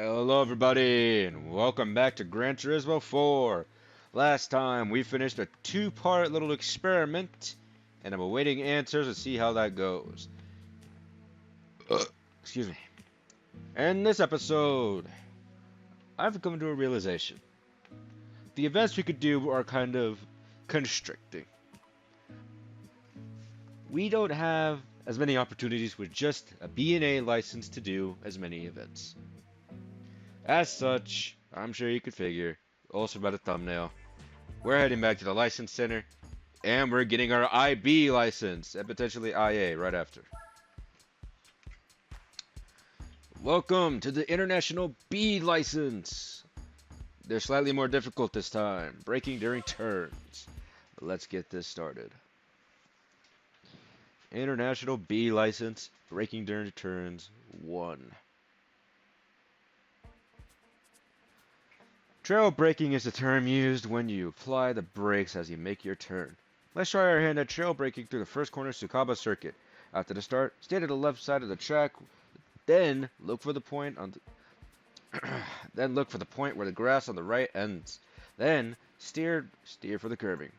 Hello everybody, and welcome back to Gran Turismo 4. Last time we finished a two-part little experiment, and I'm awaiting answers to see how that goes. Excuse me. In this episode, I've come to a realization. The events we could do are kind of constricting. We don't have as many opportunities with just a B&A license to do as many events. As such, I'm sure you could figure, also by the thumbnail, we're heading back to the license center, and we're getting our IB license, and potentially IA right after. Welcome to the International B license! They're slightly more difficult this time, braking during turns. Let's get this started. International B license, braking during turns 1. Trail braking is the term used when you apply the brakes as you make your turn. Let's try our hand at trail braking through the first corner Tsukaba circuit. After the start, stay to the left side of the track, then look for the point on the then look for the point where the grass on the right ends. Then steer for the curving.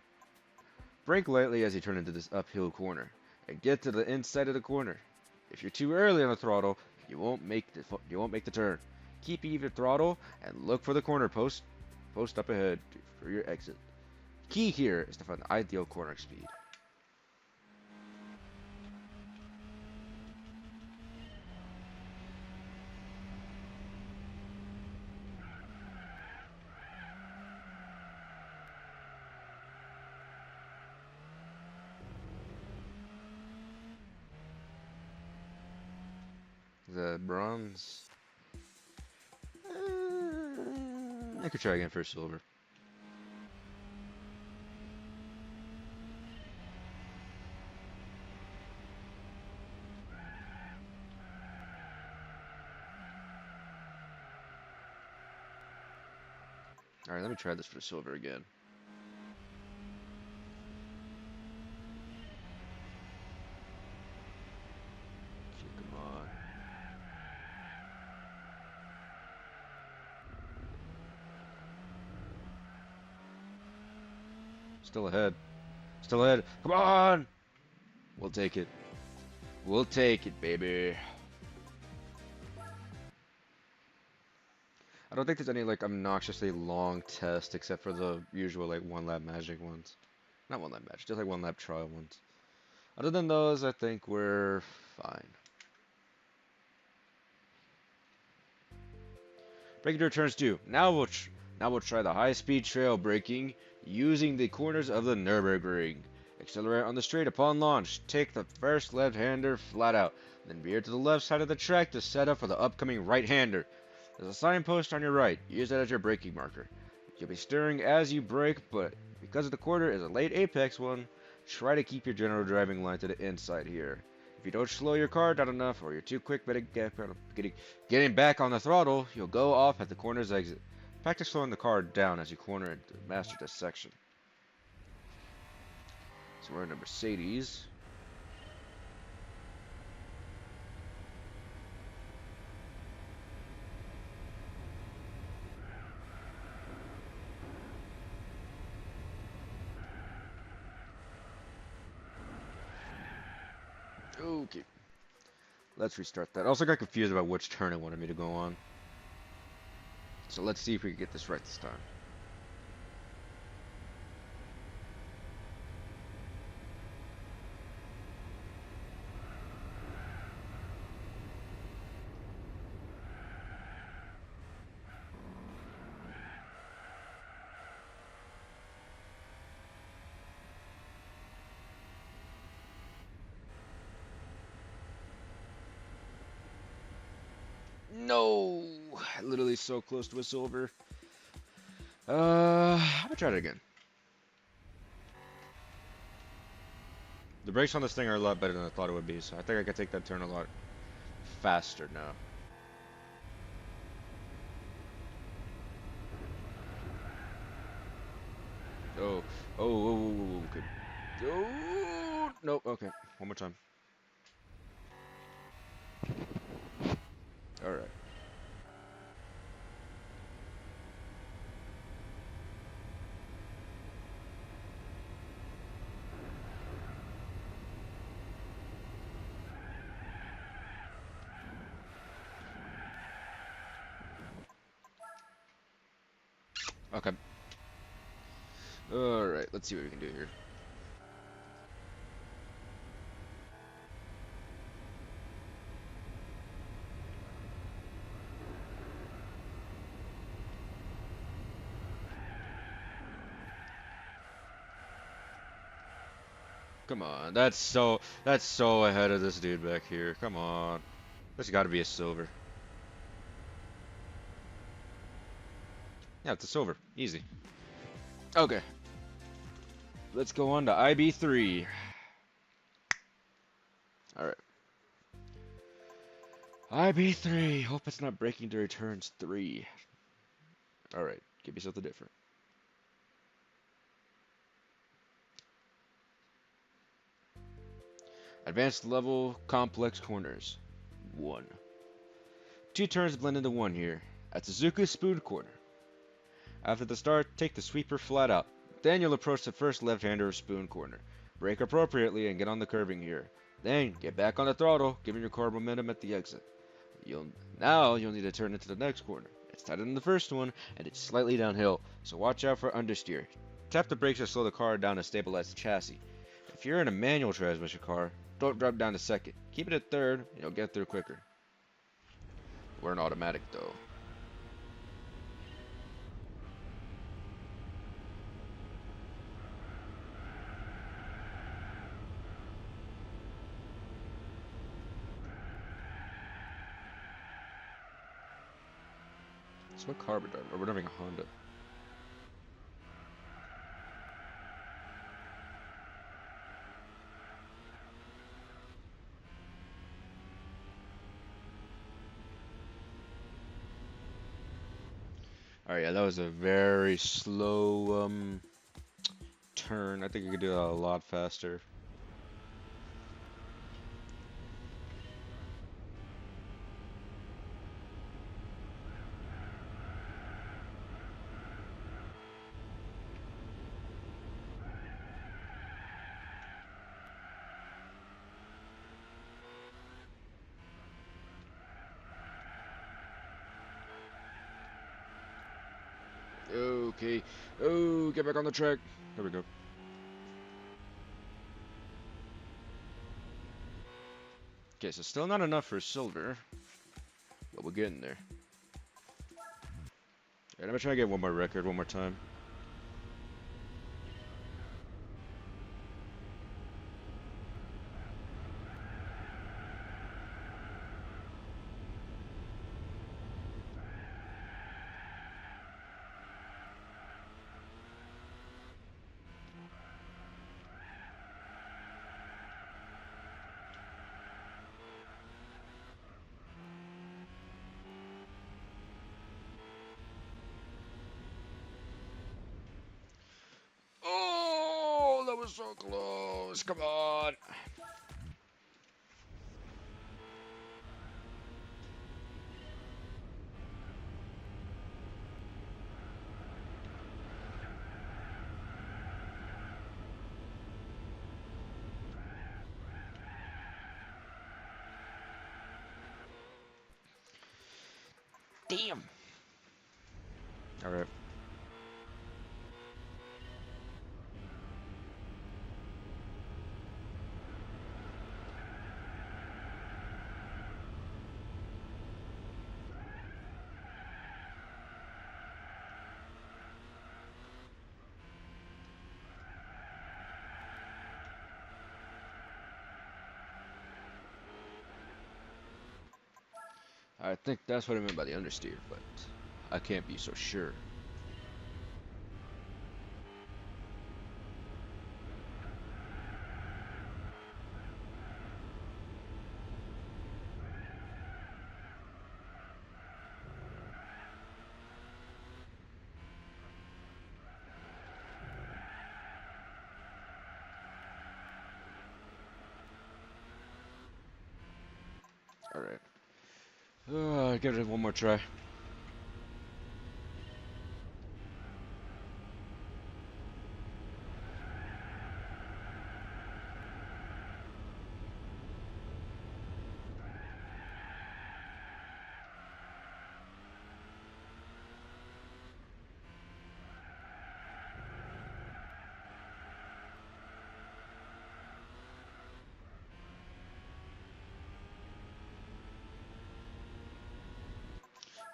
Brake lightly as you turn into this uphill corner and get to the inside of the corner. If you're too early on the throttle, you won't make the turn. Keep even throttle and look for the corner post up ahead for your exit. Key here is to find the ideal cornering speed. The bronze. I could try again for silver. Alright, let me try this for silver again. Come on. Still ahead. Still ahead. Come on! We'll take it. We'll take it, baby. I don't think there's any like obnoxiously long tests except for the usual like one lap magic ones. Not one lap magic, just like one lap trial ones. Other than those, I think we're fine. Braking to turns 2. Now we'll try the high-speed trail braking using the corners of the Nürburgring. Accelerate on the straight upon launch. Take the first left-hander flat out. Then veer to the left side of the track to set up for the upcoming right-hander. There's a signpost on your right. Use that as your braking marker. You'll be steering as you brake, but because the corner is a late apex one, try to keep your general driving line to the inside here. If you don't slow your car down enough, or you're too quick getting back on the throttle, you'll go off at the corner's exit. Practice slowing the car down as you corner and master this section. So we're in a Mercedes. Okay. Let's restart that. I also got confused about which turn it wanted me to go on. So let's see if we can get this right this time. No! Literally so close to a silver. I'm gonna try it again. The brakes on this thing are a lot better than I thought it would be, so I think I can take that turn a lot faster now. Oh, okay. Oh, nope, okay. One more time. Alright. Okay. Alright, let's see what we can do here. Come on, that's so ahead of this dude back here. Come on. There's got to be a silver. Yeah, it's a silver. Easy. Okay. Let's go on to IB3. Alright. IB3. Hope it's not breaking during turns 3. Alright. Give me something different. Advanced level complex corners. 1. 2 turns blend into 1 here. At Suzuka's spoon corner. After the start, take the sweeper flat out. Then you'll approach the first left-hander spoon corner. Brake appropriately and get on the curbing here. Then get back on the throttle, giving your car momentum at the exit. Now you'll need to turn into the next corner. It's tighter than the first one, and it's slightly downhill, so watch out for understeer. Tap the brakes to slow the car down to stabilize the chassis. If you're in a manual transmission car, don't drop down to second. Keep it at third, and you'll get through quicker. We're an automatic though. So what car we're driving? We're driving a Honda. Alright, yeah, that was a very slow turn. I think you could do that a lot faster. Okay. Oh, get back on the track. There we go. Okay, so still not enough for silver, but we're getting there. Alright, I'm gonna try to get one more record one more time. Oh, that was so close. Come on. Damn. Alright. I think that's what I meant by the understeer, but I can't be so sure. Alright. Give it one more try.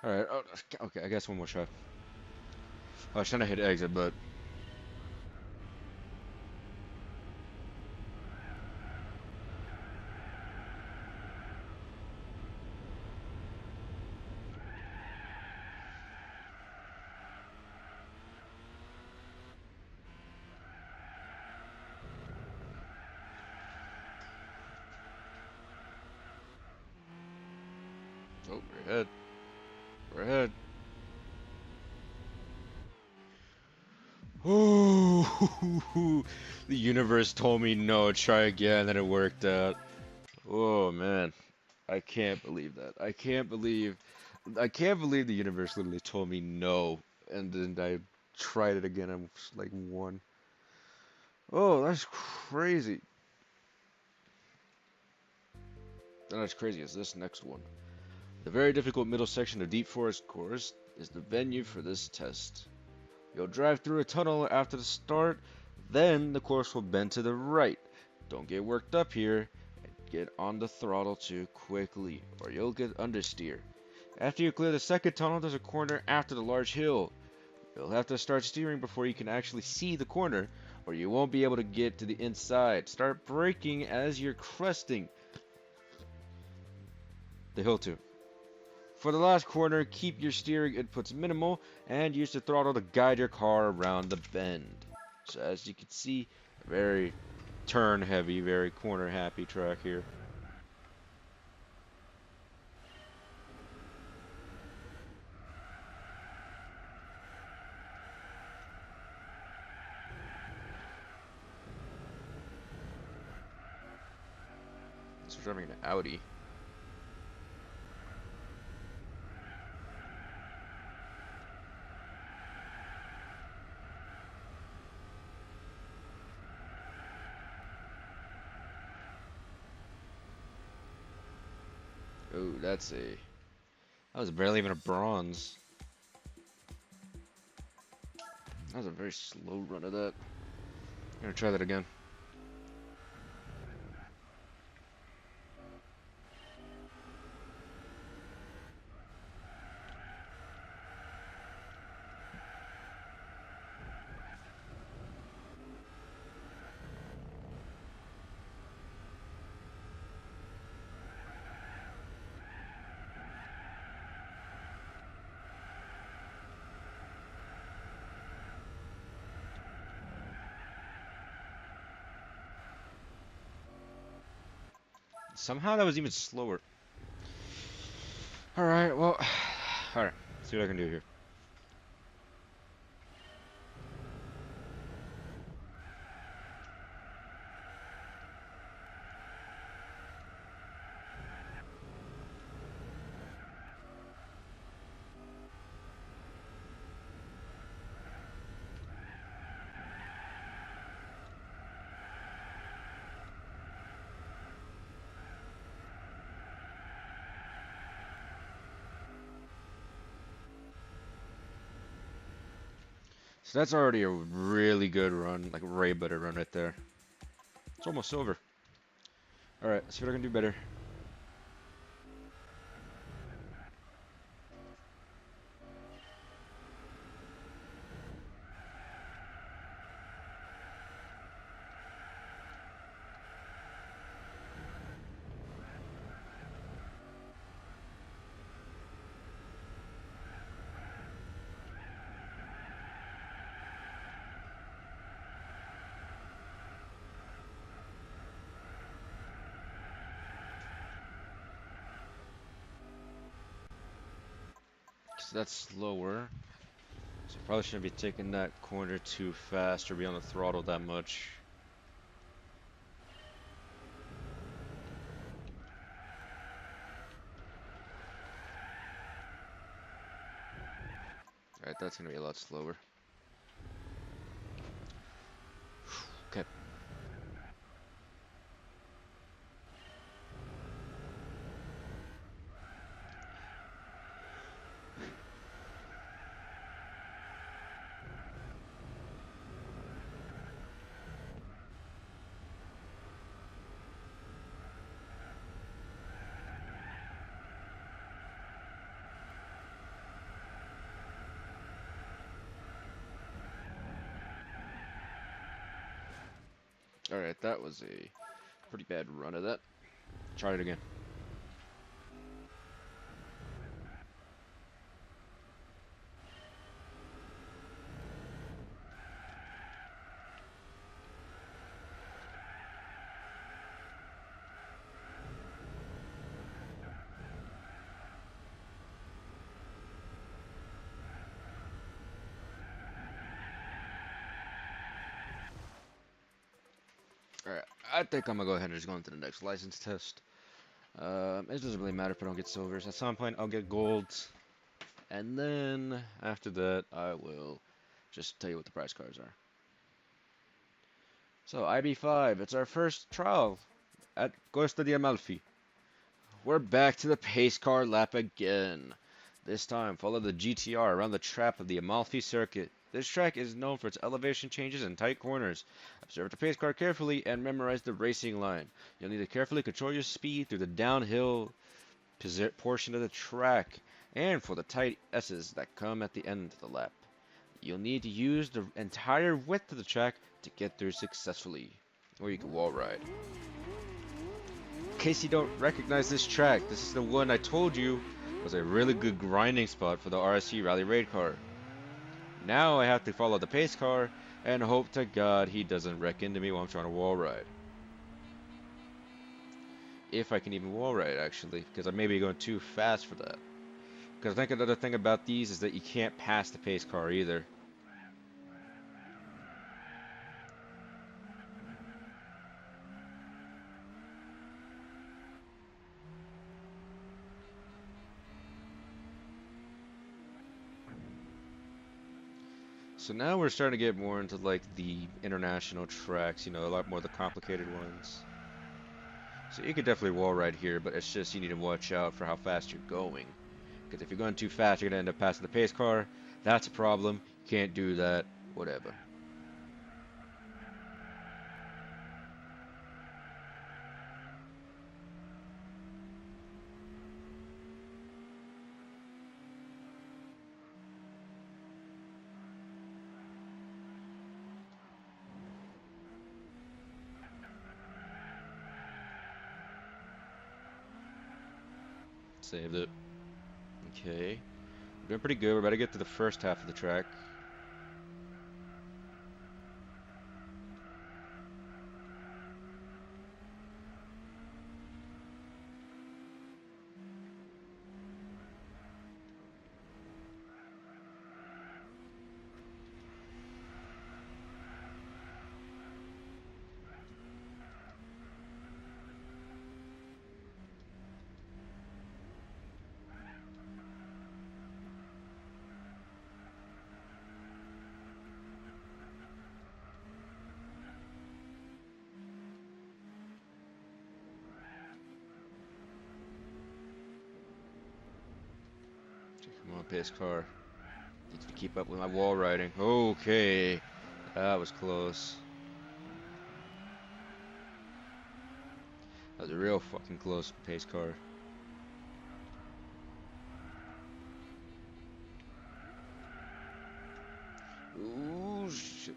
All right. Oh, okay. I guess one more shot. I was trying to hit exit, but oh, we're ahead. We're ahead. Oh, the universe told me no. Try again, and it worked out. Oh man, I can't believe that. I can't believe the universe literally told me no, and then I tried it again. I'm like one. Oh, that's crazy. Not as crazy as this next one. The very difficult middle section of Deep Forest Course is the venue for this test. You'll drive through a tunnel after the start, then the course will bend to the right. Don't get worked up here and get on the throttle too quickly, or you'll get understeer. After you clear the second tunnel, there's a corner after the large hill. You'll have to start steering before you can actually see the corner, or you won't be able to get to the inside. Start braking as you're cresting the hill too. For the last corner, keep your steering inputs minimal and use the throttle to guide your car around the bend. So as you can see, very turn heavy, very corner happy track here. This is driving an Audi. Oh, that was barely even a bronze. That was a very slow run of that. I'm gonna try that again. Somehow that was even slower. Alright, well, alright. See what I can do here. So that's already a really good run, like way better run right there. It's almost over. Alright, let's see what I can do better. So that's slower. So probably shouldn't be taking that corner too fast or be on the throttle that much. Alright, that's gonna be a lot slower. Okay. Alright, that was a pretty bad run of that. Try it again. Alright, I think I'm gonna go ahead and just go into the next license test. It doesn't really matter if I don't get silvers. At some point, I'll get golds. And then, after that, I will just tell you what the prize cards are. So, IB5, it's our first trial at Costa di Amalfi. We're back to the pace car lap again. This time, follow the GTR around the trap of the Amalfi circuit. This track is known for its elevation changes and tight corners. Observe the pace car carefully and memorize the racing line. You'll need to carefully control your speed through the downhill portion of the track and for the tight S's that come at the end of the lap. You'll need to use the entire width of the track to get through successfully, or you can wall ride. In case you don't recognize this track, this is the one I told you was a really good grinding spot for the RSC Rally Raid car. Now I have to follow the pace car and hope to God he doesn't wreck into me while I'm trying to wall ride. If I can even wall ride, actually, because I may be going too fast for that. Because I think another thing about these is that you can't pass the pace car either. So now we're starting to get more into like the international tracks, you know, a lot more of the complicated ones. So you could definitely wall ride here, but it's just you need to watch out for how fast you're going. Because if you're going too fast, you're going to end up passing the pace car. That's a problem. You can't do that. Whatever. Saved it. Okay. We're doing pretty good. We're about to get to the first half of the track. Come on, pace car. Need to keep up with my wall riding. Okay. That was close. That was a real fucking close pace car. Ooh, shit.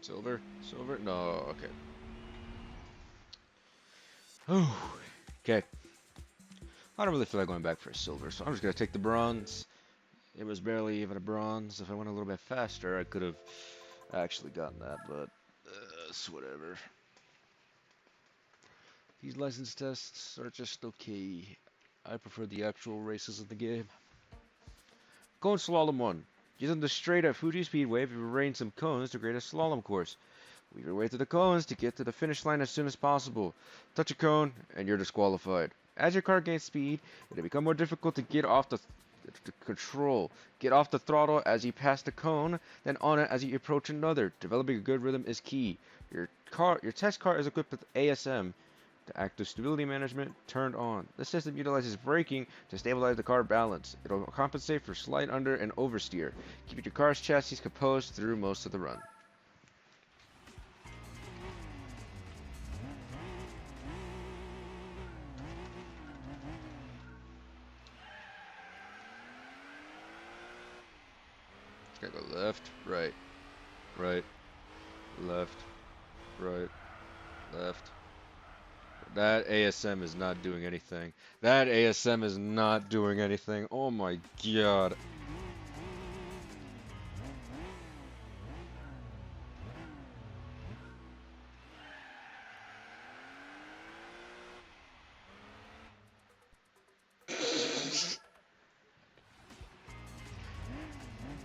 Silver? Silver? No, okay. Oh, okay. I don't really feel like going back for a silver, so I'm just gonna take the bronze. It was barely even a bronze. If I went a little bit faster, I could have actually gotten that, but it's whatever. These license tests are just okay. I prefer the actual races of the game. Cone Slalom 1. Using the straight at Fuji Speedway, we arrange some cones to create a slalom course. Weave your way through the cones to get to the finish line as soon as possible. Touch a cone, and you're disqualified. As your car gains speed, it'll become more difficult to get off the control. Get off the throttle as you pass the cone, then on it as you approach another. Developing a good rhythm is key. Your Your test car is equipped with ASM, the active stability management, turned on. This system utilizes braking to stabilize the car balance. It'll compensate for slight under and oversteer, keeping your car's chassis composed through most of the run. Gotta go left, right, right, left, right, left. That ASM is not doing anything. That ASM is not doing anything. Oh my god.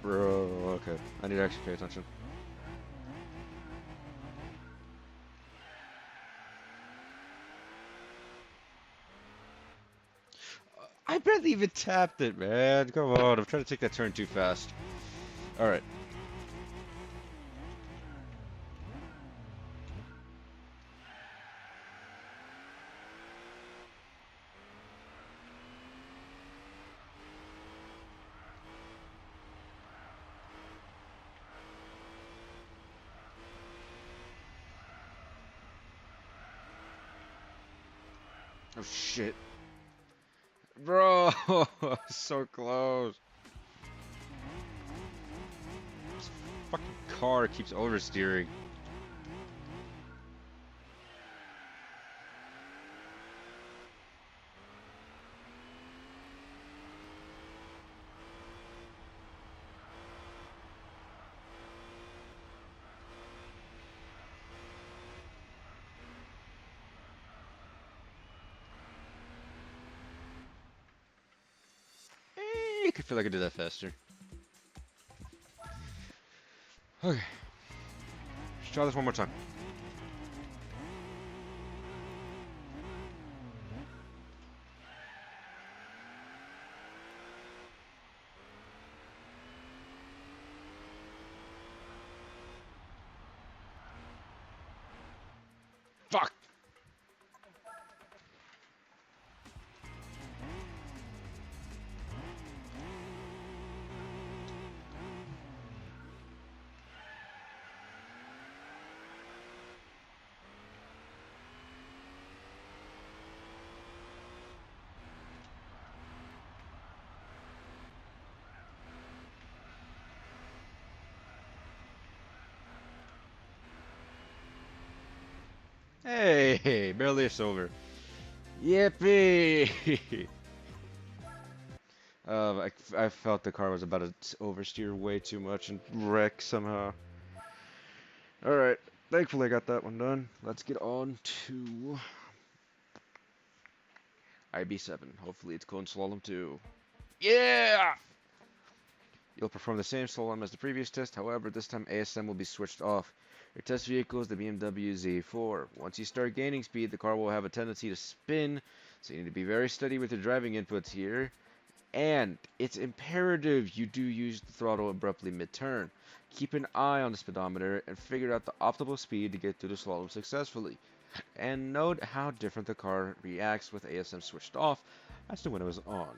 Bro, okay. I need to actually pay attention. I barely even tapped it, man. Come on, I'm trying to take that turn too fast. Alright. Oh shit. Bro, so close. This fucking car keeps oversteering. I could feel like I did that faster. Okay. Let's try this one more time. Fuck! Hey, barely a silver. Yippee! I felt the car was about to oversteer way too much and wreck somehow. Alright, thankfully I got that one done. Let's get on to IB7. Hopefully it's Cone Slalom 2. Yeah! You'll perform the same slalom as the previous test, however, this time ASM will be switched off. Your test vehicle is the BMW Z4. Once you start gaining speed, the car will have a tendency to spin, so you need to be very steady with your driving inputs here. And it's imperative you do use the throttle abruptly mid-turn. Keep an eye on the speedometer and figure out the optimal speed to get through the slalom successfully. And note how different the car reacts with ASM switched off as to when it was on.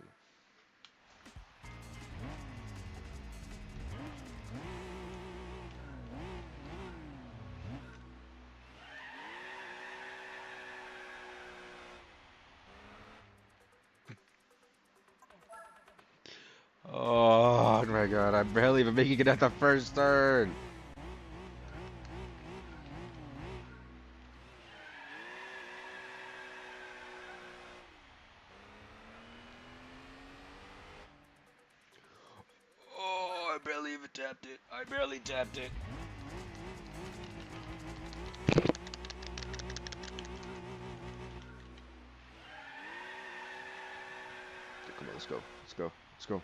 Oh my god, I'm barely even making it at the first turn. Oh, I barely even tapped it. I barely tapped it. Come on, let's go. Let's go. Let's go.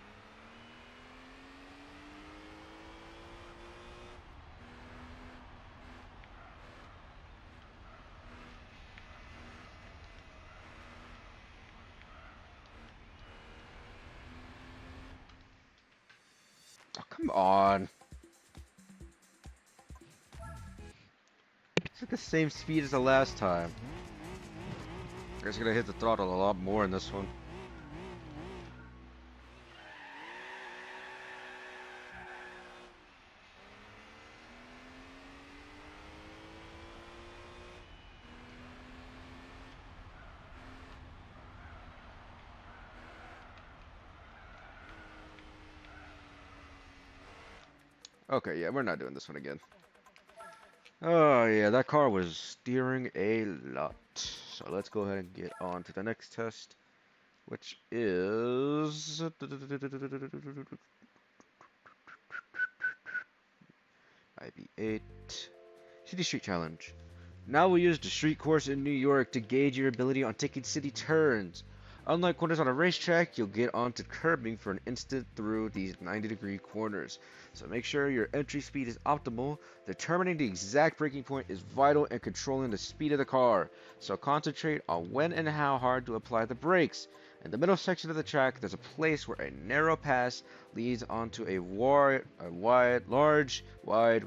Oh, come on. the same speed as the last time. I guess gonna hit the throttle a lot more in this one. Okay, yeah, we're not doing this one again. Oh yeah, that car was steering a lot. So let's go ahead and get on to the next test, which is IB8 City Street Challenge. Now we'll use the street course in New York to gauge your ability on taking city turns. Unlike corners on a racetrack, you'll get onto curbing for an instant through these 90-degree corners. So make sure your entry speed is optimal. Determining the exact braking point is vital in controlling the speed of the car. So concentrate on when and how hard to apply the brakes. In the middle section of the track, there's a place where a narrow pass leads onto a wide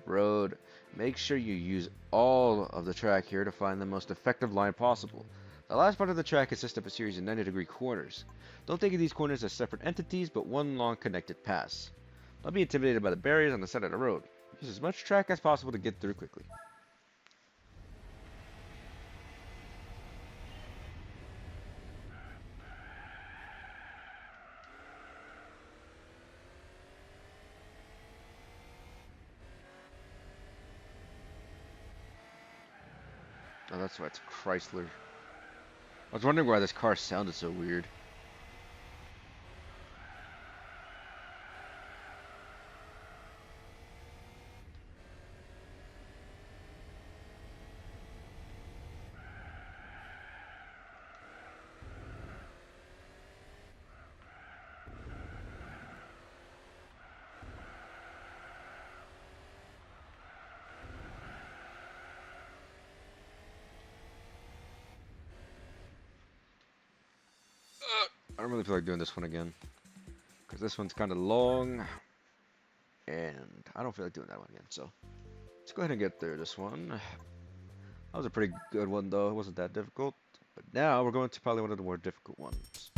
road. Make sure you use all of the track here to find the most effective line possible. The last part of the track consists of a series of 90-degree corners. Don't think of these corners as separate entities, but one long connected pass. Don't be intimidated by the barriers on the side of the road. Use as much track as possible to get through quickly. Oh, that's why it's Chrysler. I was wondering why this car sounded so weird. I don't really feel like doing this one again, because this one's kind of long, and I don't feel like doing that one again, so let's go ahead and get through this one. That was a pretty good one, though. It wasn't that difficult. But now we're going to probably one of the more difficult ones.